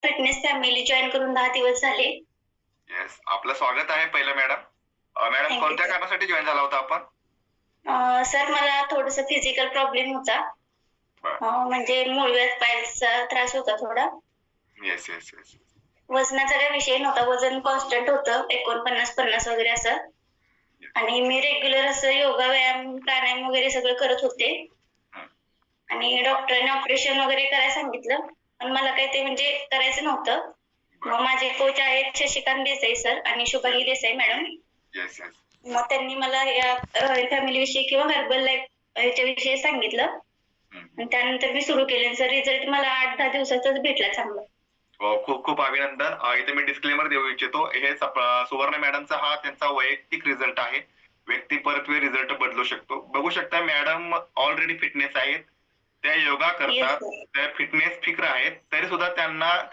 Fitness family join करून 10 दिवस झाले. येस. आपलं स्वागत आहे पहिलं मॅडम. मॅडम थँक यू कोणत्या सर. कारणासाठी जॉइन झाला होता आपण? सर मला थोडंसं फिजिकल प्रॉब्लेम होता. बरं. म्हणजे मूळव्याध पायल्सचा त्रास होता थोडा. Yes, yes, yes. वजनाचा काही विषय नव्हता. वजन कॉन्स्टंट होतं 49-50 वगैरे असं. आणि मी रेग्युलर असं योगा, व्यायाम, प्राणायाम वगैरे सगळं करत होते. हं. आणि डॉक्टरांनी ऑपरेशन वगैरे करायला सांगितलं. पण मला काही ते म्हणजे करायचं नव्हतं. बरं. मग माझे कोच आहेत शशिकांत देसाई सर आणि Shubhangi Desai madam. Yes, yes. मग त्यांनी मला या रॉयल फॅमिलीविषयी किंवा हर्बल लाईफ याच्याविषयी सांगितलं. हं. आणि त्यानंतर मी सुरू केलं. सर रिझल्ट मला 8-10 दिवसातच भेटला चांगला. खूप खूप अभिनंदन. इथे मी डिस्क्लेमर देऊ इच्छितो. हे सुवर्ण मॅडमचा हा त्यांचा वैयक्तिक रिझल्ट आहे. व्यक्ती परत्वे रिझल्ट बदलू शकतो. बघू शकता मॅडम ऑलरेडी फिटनेस आहेत. त्या योगा येस करतात. सर. त्या फिटनेस फिक्र आहेत. तरी सुद्धा त्यांना